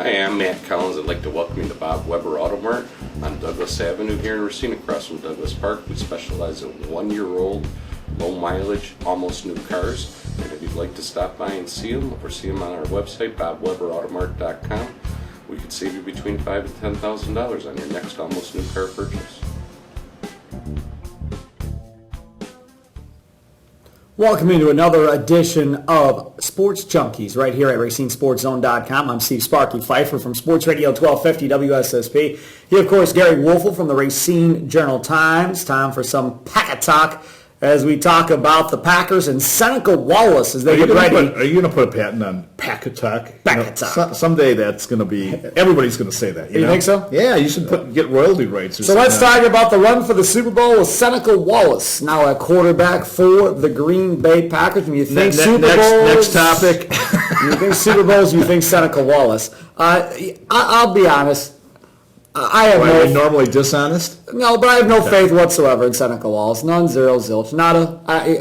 Hi, I'm Matt Collins. I'd like to welcome you to Bob Weber Auto Mart on Douglas Avenue here in Racine, across from Douglas Park. We specialize in 1-year-old, low mileage, almost new cars. And if you'd like to stop by and see them, or see them on our website, bobweberautomart.com, we could save you between $5,000 and $10,000 on your next almost new car purchase. Welcome into another edition of Sports Junkies right here at RacineSportsZone.com. I'm Steve Sparky Fifer from Sports Radio 1250 WSSP. Here, of course, Gery Woelfel from the Racine Journal-Times. Time for some Packet Talk as we talk about the Packers and Seneca Wallace as they get ready. Are you going to put a patent on Packet Talk? Packet Talk. Someday that's going to be, everybody's going to say that. You think so? Yeah, you should get royalty rights. So let's talk about the run for the Super Bowl with Seneca Wallace, now at quarterback for the Green Bay Packers. When you think Super Bowls, next topic. You think Super Bowls, you think Seneca Wallace. I'll be honest. I have Are you normally dishonest? No, but I have no faith whatsoever in Seneca Wallace. None, zero, zilch.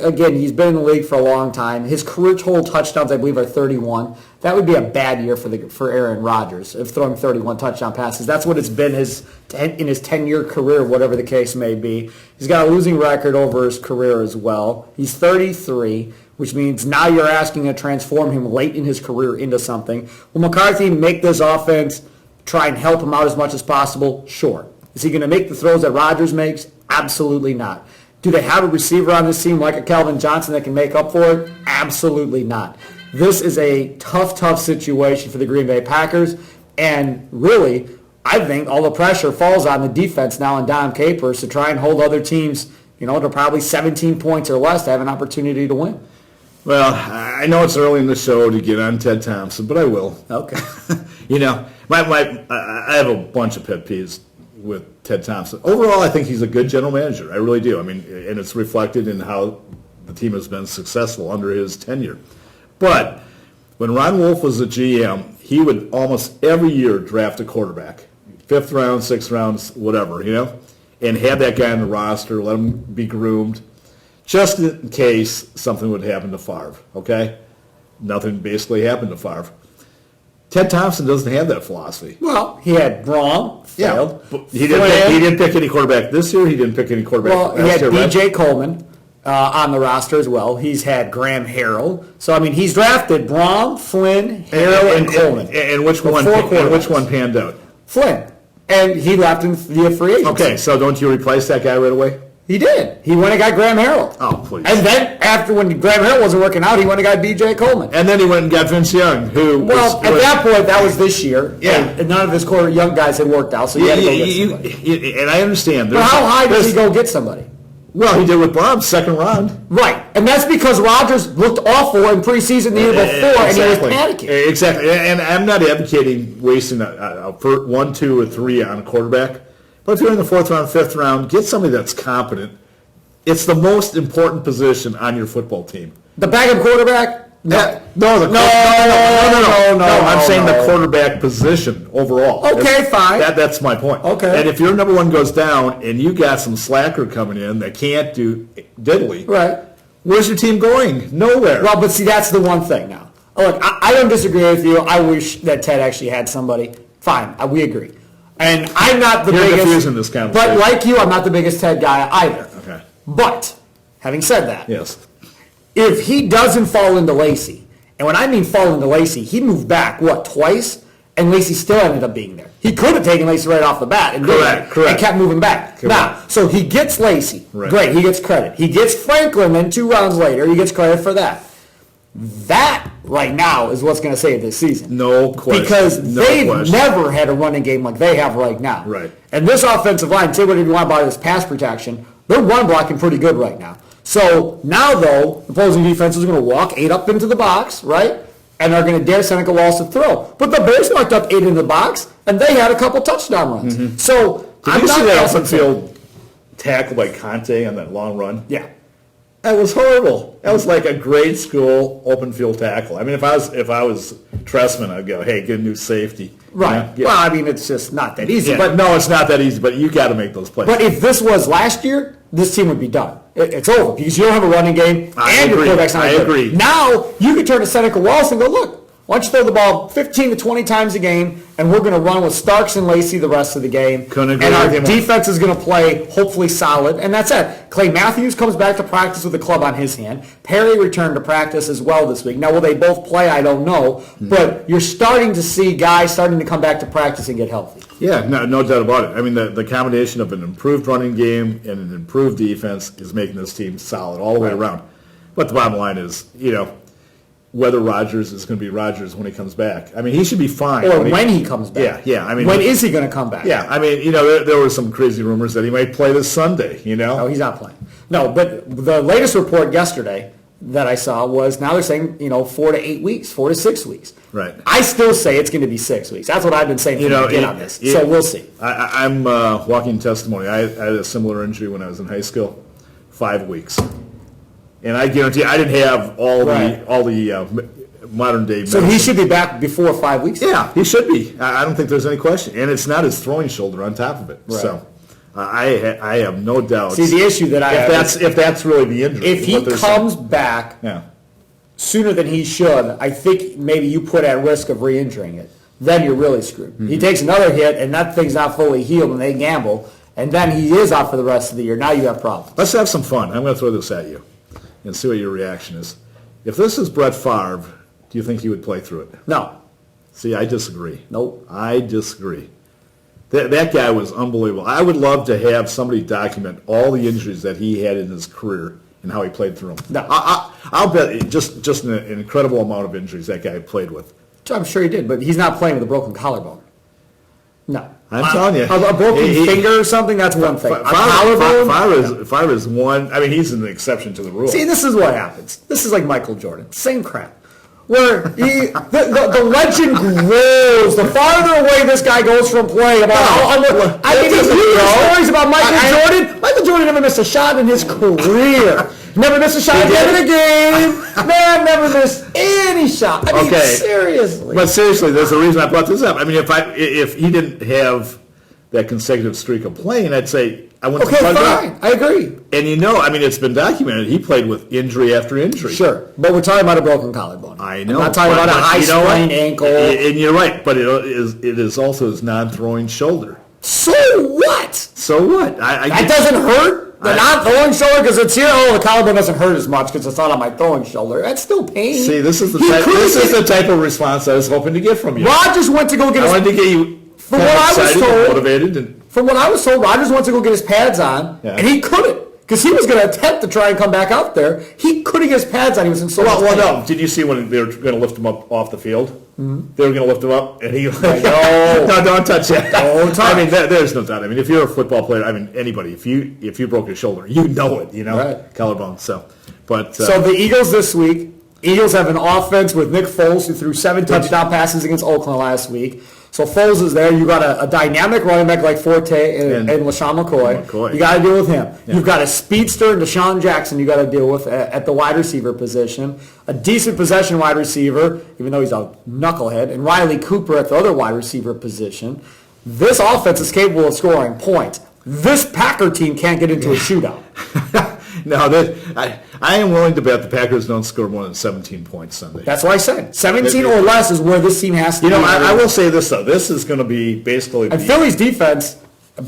Again, he's been in the league for a long time. His career total touchdowns, I believe, are 31. That would be a bad year for Aaron Rodgers of throwing 31 touchdown passes. That's what it's been in his 10-year career, whatever the case may be. He's got a losing record over his career as well. He's 33, which means now you're asking to transform him late in his career into something. Will McCarthy make this offense try and help him out as much as possible? Sure. Is he going to make the throws that Rodgers makes? Absolutely not. Do they have a receiver on this team like a Calvin Johnson that can make up for it? Absolutely not. This is a tough situation for the Green Bay Packers, and really, I think all the pressure falls on the defense now and Dom Capers to try and hold other teams, to probably 17 points or less to have an opportunity to win. Well, I know it's early in the show to get on Ted Thompson, but I will. Okay. I have a bunch of pet peeves with Ted Thompson. Overall, I think he's a good general manager. I really do. And it's reflected in how the team has been successful under his tenure. But when Ron Wolf was the GM, he would almost every year draft a quarterback, 5th round, 6th round, whatever, and have that guy on the roster, let him be groomed, just in case something would happen to Favre. Okay, nothing basically happened to Favre. Ted Thompson doesn't have that philosophy. Well, he had Braun, failed. Yeah, he didn't pick any quarterback this year. He didn't pick any quarterback last year. He had B.J. Coleman on the roster as well. He's had Graham Harrell. So, he's drafted Braun, Flynn, Harrell, and Coleman. And which one panned out? Flynn. And he left in via free agency. Okay, so don't you replace that guy right away? He did. He went and got Graham Harrell. Oh, please. And then, after when Graham Harrell wasn't working out, he went and got B.J. Coleman. And then he went and got Vince Young, who at that point, that was this year. Yeah. And none of his young guys had worked out, so he had to go get somebody. And I understand. But how high does he go get somebody? Well, he did with Braun, 2nd round. Right. And that's because Rodgers looked awful in preseason the year before, and he was panicking. Exactly. And I'm not advocating wasting a 1, 2, or 3 on a quarterback. But if you're in the 4th round, 5th round, get somebody that's competent. It's the most important position on your football team. The backup quarterback? No. No. I'm saying the quarterback position overall. Okay, fine. That's my point. Okay. And if your number one goes down and you got some slacker coming in that can't do diddly, right? Where's your team going? Nowhere. Well, but see, that's the one thing now. Look, I don't disagree with you. I wish that Ted actually had somebody. Fine, we agree. And I'm not the biggest. Confusing this conversation. But like you, I'm not the biggest Ted guy either. Okay. But having said that, yes, if he doesn't fall into Lacey, and when I mean fall into Lacey, he moved back twice, and Lacey still ended up being there. He could have taken Lacey right off the bat and kept moving back. Now, so he gets Lacey. Right. Great, he gets credit. He gets Franklin, then 2 rounds later, he gets credit for that. That, right now, is what's going to save this season. No question. Because they've never had a running game like they have right now. Right. And this offensive line, say whatever you want about this pass protection, they're run blocking pretty good right now. So now, though, the opposing defense is going to walk 8 up into the box, right? And they're going to dare Seneca Wallace to throw. But the Bears walked up 8 into the box, and they had a couple touchdown runs. Mm-hmm. So Did you see that open field tackle by Conte on that long run? Yeah. That was horrible. That was like a grade school open field tackle. If I was Tressman, I'd go, hey, get a new safety. Right. Yeah. Well, it's just not that easy. Yeah. But no, it's not that easy, but you got to make those plays. But if this was last year, this team would be done. It's over because you don't have a running game and your quarterback's not good. I agree. Now, you can turn to Seneca Wallace and go, look, Why don't you throw the ball 15 to 20 times a game, and we're going to run with Starks and Lacey the rest of the game. Couldn't agree and our with you more. defense is going to play hopefully solid, and that's it. Clay Matthews comes back to practice with the club on his hand. Perry returned to practice as well this week. Now, will they both play? I don't know. But you're starting to see guys starting to come back to practice and get healthy. Yeah, no doubt about it. I mean, the combination of an improved running game and an improved defense is making this team solid all the way around. But the bottom line is, whether Rodgers is going to be Rodgers when he comes back. I mean, he should be fine. Or when he comes back. Yeah. I mean, when is he going to come back? Yeah, I mean, there were some crazy rumors that he might play this Sunday, No, he's not playing. No, but the latest report yesterday that I saw was now they're saying, 4 to 8 weeks, 4 to 6 weeks. Right. I still say it's going to be 6 weeks. That's what I've been saying from the beginning on this. So we'll see. I'm walking testimony. I had a similar injury when I was in high school, 5 weeks. And I guarantee I didn't have all the modern day medicine. So he should be back before 5 weeks? Yeah, he should be. I don't think there's any question. And it's not his throwing shoulder on top of it. Right. So I have no doubt. See, the issue that I have if that's really the injury. if he comes back sooner than he should, I think maybe you put at risk of re-injuring it. Then you're really screwed. Mm-hmm. He takes another hit, and that thing's not fully healed, and they gamble, and then he is out for the rest of the year. Now you have problems. Let's have some fun. I'm going to throw this at you and see what your reaction is. If this is Brett Favre, do you think he would play through it? No. See, I disagree. Nope. I disagree. That guy was unbelievable. I would love to have somebody document all the injuries that he had in his career and how he played through them. No. I'll bet just an incredible amount of injuries that guy played with. I'm sure he did, but he's not playing with a broken collarbone. No. I'm telling you. A broken finger or something, that's one thing. Favre is one. I mean, he's an exception to the rule. See, this is what happens. This is like Michael Jordan. Same crap. Where the legend grows. The farther away this guy goes from playing. You hear stories about Michael Jordan. Michael Jordan never missed a shot in his career. Never missed a shot at the end of the game. Man, never missed any shot. I mean, seriously. But seriously, there's a reason I brought this up. I mean, if he didn't have that consecutive streak of playing, I'd say I wouldn't. Okay, fine. I agree. And it's been documented. He played with injury after injury. Sure, but we're talking about a broken collarbone. I know. I'm not talking about a high sprained ankle. And you're right, but it is also his non-throwing shoulder. So what? So what? That doesn't hurt? The non-throwing shoulder, because it's here. Oh, the collarbone doesn't hurt as much because it's not on my throwing shoulder. That's still pain. See, this is the type of response I was hoping to get from you. Rodgers went to go get I wanted to get you from what I was told, motivated. From what I was told, Rodgers went to go get his pads on, and he couldn't. Because he was going to attempt to try and come back out there. He couldn't get his pads on. He was in so much pain. No. Did you see when they were going to lift him up off the field? Mm-hmm. They were going to lift him up, and he was like, no, don't touch that. Don't touch. I mean, there's no doubt. I mean, if you're a football player, I mean, anybody, if you broke your shoulder, you know it, right. Collarbone. So the Eagles this week, Eagles have an offense with Nick Foles, who threw 7 touchdown passes against Oakland last week. So Foles is there. You got a dynamic running back like Forte and LaShawn McCoy. You got to deal with him. Yeah. You've got a speedster, Deshaun Jackson, you got to deal with at the wide receiver position. A decent possession wide receiver, even though he's a knucklehead, and Riley Cooper at the other wide receiver position. This offense is capable of scoring points. This Packer team can't get into a shootout. No, I am willing to bet the Packers don't score more than 17 points Sunday. That's what I said. 17 or less is where this team has to be. I will say this, though. This is going to be basically... And Philly's defense,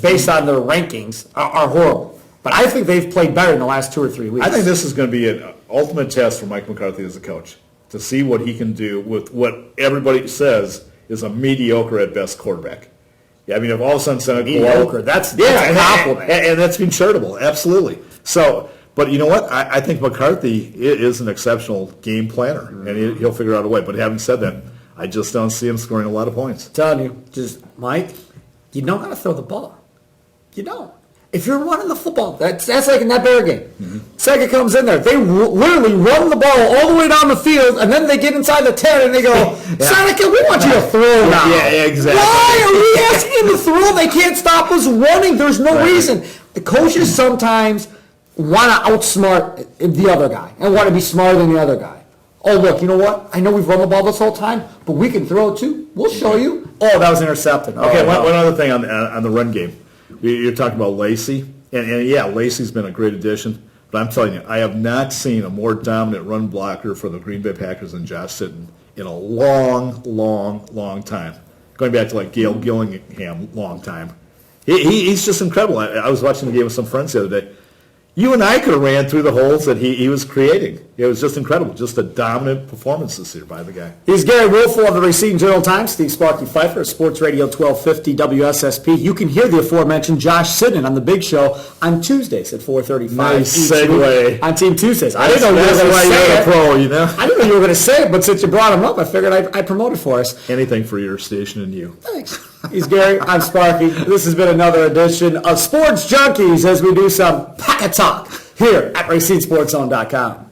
based on their rankings, are horrible. But I think they've played better in the last 2 or 3 weeks. I think this is going to be an ultimate test for Mike McCarthy as a coach, to see what he can do with what everybody says is a mediocre at best quarterback. Yeah, I mean, if all of a sudden Seneca mediocre, that's a compliment. And that's been charitable, absolutely. So... But you know what? I think McCarthy is an exceptional game planner, and he'll figure out a way. But having said that, I just don't see him scoring a lot of points. I'm telling you, Mike, you know how to throw the ball. You don't. If you're running the football, that's like in that Bear game. Mm-hmm. Seneca comes in there. They literally run the ball all the way down the field, and then they get inside the 10, and they go, Seneca, we want you to throw now. Yeah, exactly. Why are we asking him to throw? They can't stop us running. There's no reason. The coaches sometimes... want to outsmart the other guy and want to be smarter than the other guy. Oh, look, you know what? I know we've run the ball this whole time, but we can throw it too. We'll show you. Oh, that was intercepted. Okay, one other thing on the run game. You're talking about Lacey. And yeah, Lacey's been a great addition. But I'm telling you, I have not seen a more dominant run blocker for the Green Bay Packers than Josh Sitton in a long, long, long time. Going back to like Gail Gillingham, long time. He's just incredible. I was watching the game with some friends the other day. You and I could have ran through the holes that he was creating. It was just incredible. Just a dominant performance this year by the guy. He's Gery Woelfel of the Racine Journal-Times, Steve Sparky Fifer, Sports Radio 1250 WSSP. You can hear the aforementioned Josh Sitton on The Big Show on Tuesdays at 4:35. Nice segue. On Team Tuesdays. I didn't know you were That's going to why say you're a it. pro, you know? I didn't know you were going to say it, but since you brought him up, I figured I'd promote it for us. Anything for your station and you. Thanks. He's Gery. I'm Sparky. This has been another edition of Sports Junkies as we do some Pack-a-Talk here at RacineSportsZone.com.